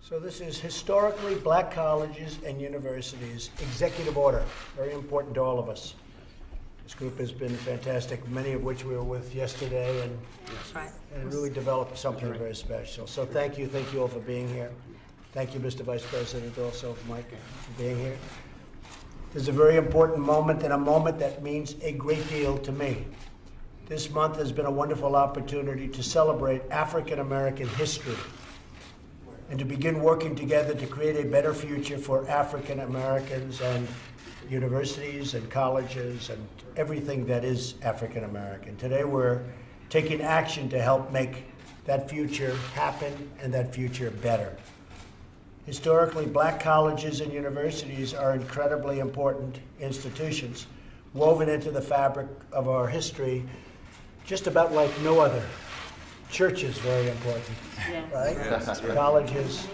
So this is historically black colleges and universities executive order, very important to all of us. This group has been fantastic, many of which we were with yesterday, and really developed something very special. So thank you all for being here. Thank you, Mr. Vice President, also, Mike, for being here. This is a very important moment, and a moment that means a great deal to me. This month has been a wonderful opportunity to celebrate African American history and to begin working together to create a better future for African Americans and universities and colleges and everything that is African American. Today we're taking action to help make that future happen and that future better. Historically, black colleges and universities are incredibly important institutions woven into the fabric of our history, just about like no other. Church is very important, right? Yes. Colleges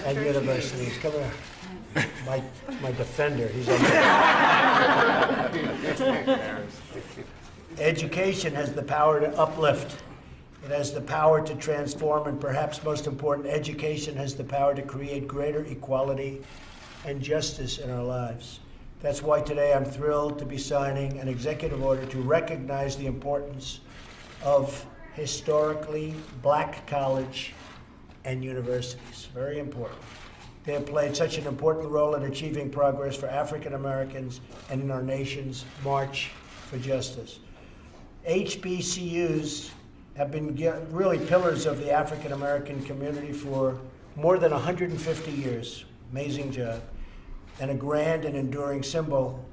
and universities. Come here. My defender, he's on there. Education has the power to uplift. It has the power to transform, and perhaps most important, education has the power to create greater equality and justice in our lives. That's why today I'm thrilled to be signing an executive order to recognize the importance of historically black college and universities. Very important. They have played such an important role in achieving progress for African Americans and in our nation's march for justice. HBCUs have been really pillars of the African American community for more than 150 years. Amazing job. And a grand and enduring symbol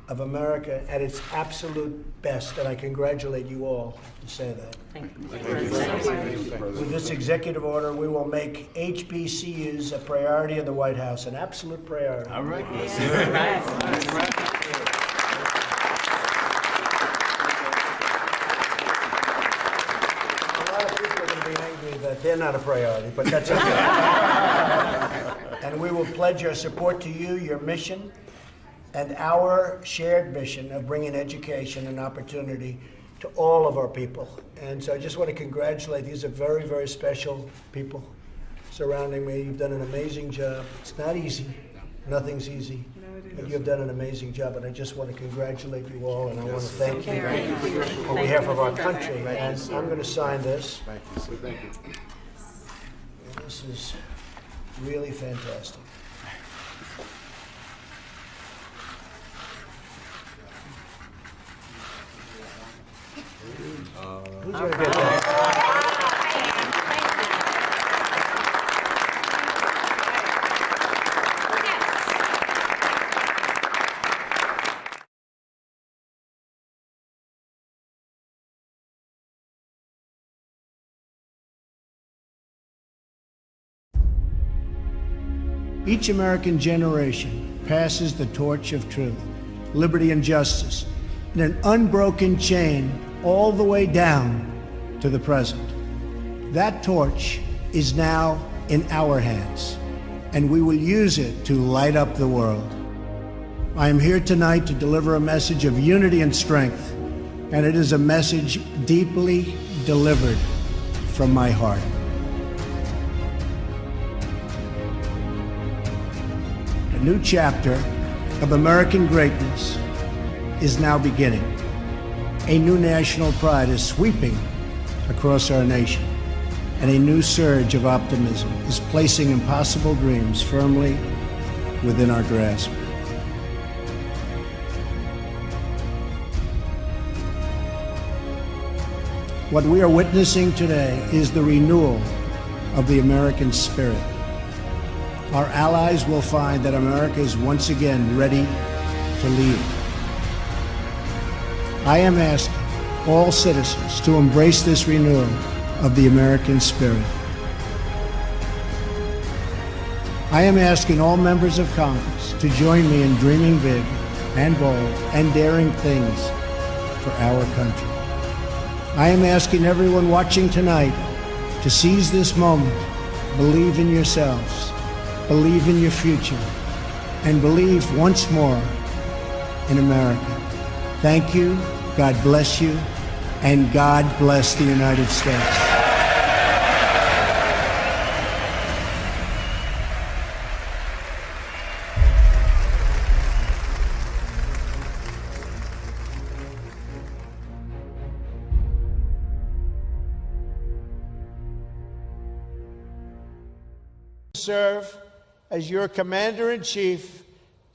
of America at its absolute best, and I congratulate you all to say that. Thank you. With this executive order, we will make HBCUs a priority in the White House, an absolute priority. All right. Yes. A lot of people are going to be angry that they're not a priority, but that's okay. And we will pledge our support to you, your mission, and our shared mission of bringing education and opportunity to all of our people. And so I just want to congratulate, these are very, very special people surrounding me. You've done an amazing job. It's not easy. Nothing's easy. But you've done an amazing job, and I just want to congratulate you all, and I want to thank you on behalf of our country. And I'm going to sign this. Thank you, sir. Thank you. This is really fantastic. Who's going to get that? Each American generation passes the torch of truth, liberty, and justice in an unbroken chain all the way down to the present. That torch is now in our hands, and we will use it to light up the world. I am here tonight to deliver a message of unity and strength, and it is a message deeply delivered from my heart. A new chapter of American greatness is now beginning. A new national pride is sweeping across our nation, and a new surge of optimism is placing impossible dreams firmly within our grasp. What we are witnessing today is the renewal of the American spirit. Our allies will find that America is once again ready to lead. I am asking all citizens to embrace this renewal of the American spirit. I am asking all members of Congress to join me in dreaming big and bold and daring things for our country. I am asking everyone watching tonight to seize this moment, believe in yourselves, believe in your future, and believe once more in America. Thank you, God bless you, and God bless the United States. serve as your commander-in-chief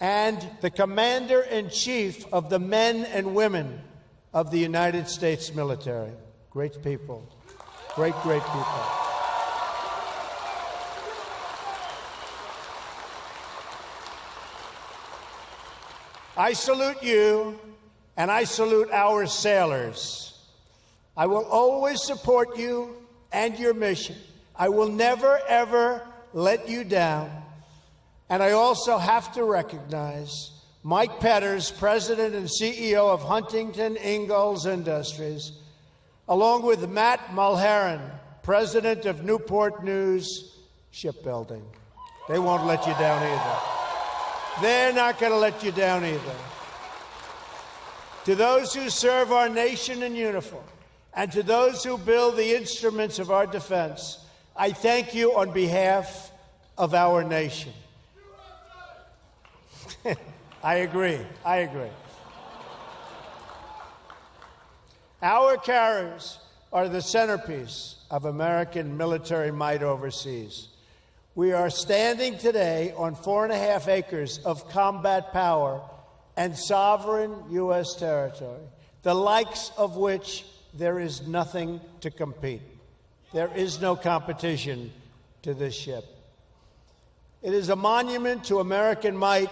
and the commander-in-chief of the men and women of the United States military. Great people. Great, great people. I salute you, and I salute our sailors. I will always support you and your mission. I will never, ever let you down. And I also have to recognize Mike Petters, President and CEO of Huntington Ingalls Industries, along with Matt Mulheron, President of Newport News Shipbuilding. They won't let you down either. They're not going to let you down either. To those who serve our nation in uniform, and to those who build the instruments of our defense, I thank you on behalf of our nation. I agree. I agree. Our carriers are the centerpiece of American military might overseas. We are standing today on 4.5 acres of combat power and sovereign U.S. territory, the likes of which there is nothing to compete. There is no competition to this ship. It is a monument to American might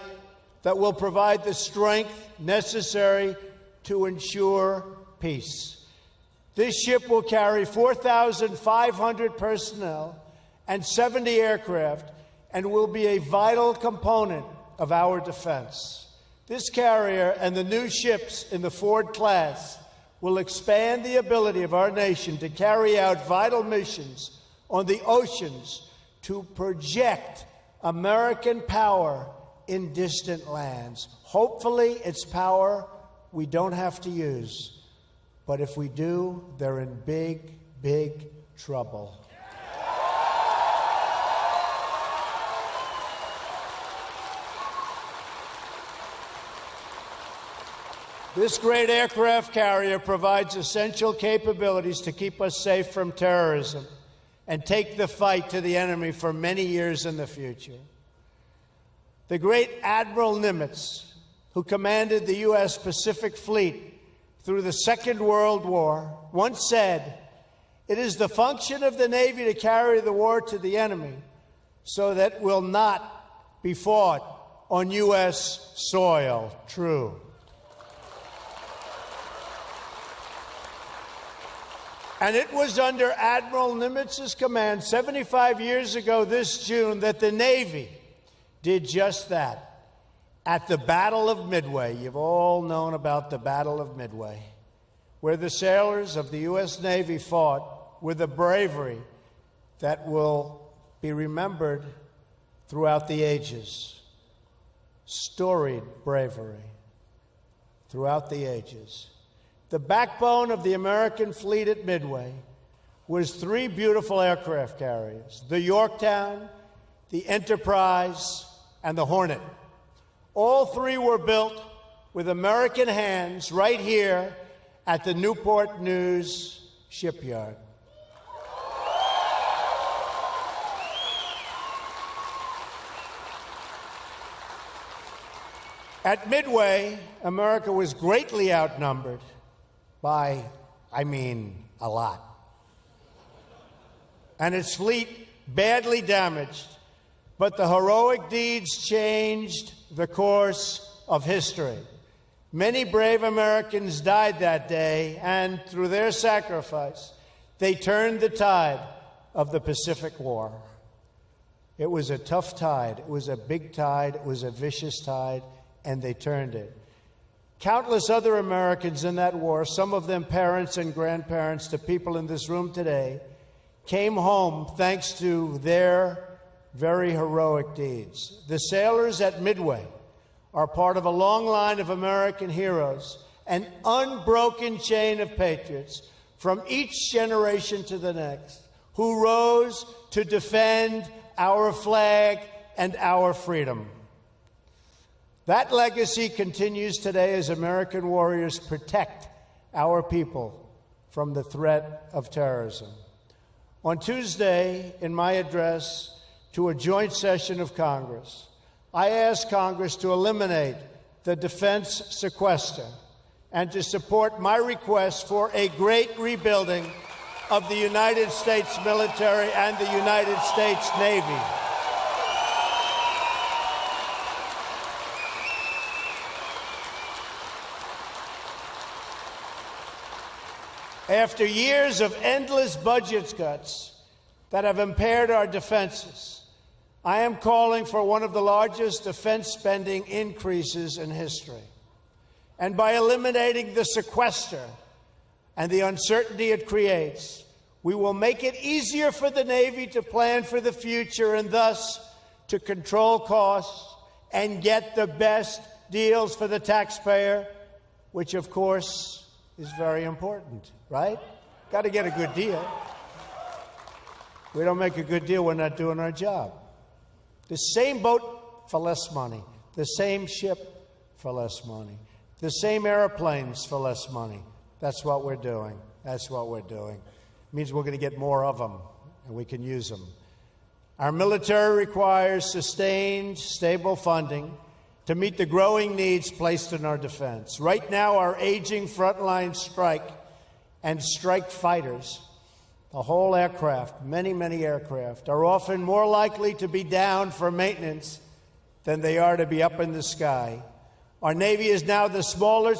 that will provide the strength necessary to ensure peace. This ship will carry 4,500 personnel and 70 aircraft and will be a vital component of our defense. This carrier and the new ships in the Ford class will expand the ability of our nation to carry out vital missions on the oceans to project American power in distant lands. Hopefully, it's power we don't have to use. But if we do, they're in big, big trouble. This great aircraft carrier provides essential capabilities to keep us safe from terrorism and take the fight to the enemy for many years in the future. The great Admiral Nimitz, who commanded the U.S. Pacific Fleet through the Second World War, once said, "It is the function of the Navy to carry the war to the enemy so that it will not be fought on U.S. soil." True. And it was under Admiral Nimitz's command 75 years ago this June that the Navy did just that. At the Battle of Midway, you've all known about the Battle of Midway, where the sailors of the U.S. Navy fought with a bravery that will be remembered throughout the ages. Storied bravery throughout the ages. The backbone of the American fleet at Midway was 3 beautiful aircraft carriers, the Yorktown, the Enterprise, and the Hornet. All 3 were built with American hands right here at the Newport News shipyard. At Midway, America was greatly outnumbered by, a lot. And its fleet badly damaged, but the heroic deeds changed the course of history. Many brave Americans died that day, and through their sacrifice, they turned the tide of the Pacific War. It was a tough tide. It was a big tide. It was a vicious tide, and they turned it. Countless other Americans in that war, some of them parents and grandparents to people in this room today, came home thanks to their very heroic deeds. The sailors at Midway are part of a long line of American heroes, an unbroken chain of patriots from each generation to the next, who rose to defend our flag and our freedom. That legacy continues today as American warriors protect our people from the threat of terrorism. On Tuesday, in my address, to a joint session of Congress, I asked Congress to eliminate the defense sequester and to support my request for a great rebuilding of the United States military and the United States Navy. After years of endless budget cuts that have impaired our defenses, I am calling for one of the largest defense spending increases in history. And by eliminating the sequester and the uncertainty it creates, we will make it easier for the Navy to plan for the future and thus to control costs and get the best deals for the taxpayer, which, of course, is very important, right? Got to get a good deal. We don't make a good deal, we're not doing our job. The same boat for less money, the same ship for less money, the same airplanes for less money. That's what we're doing. That's what we're doing. It means we're going to get more of them, and we can use them. Our military requires sustained, stable funding to meet the growing needs placed in our defense. Right now, our aging frontline strike and strike fighters, the whole aircraft, many, many aircraft, are often more likely to be down for maintenance than they are to be up in the sky. Our Navy is now the smallest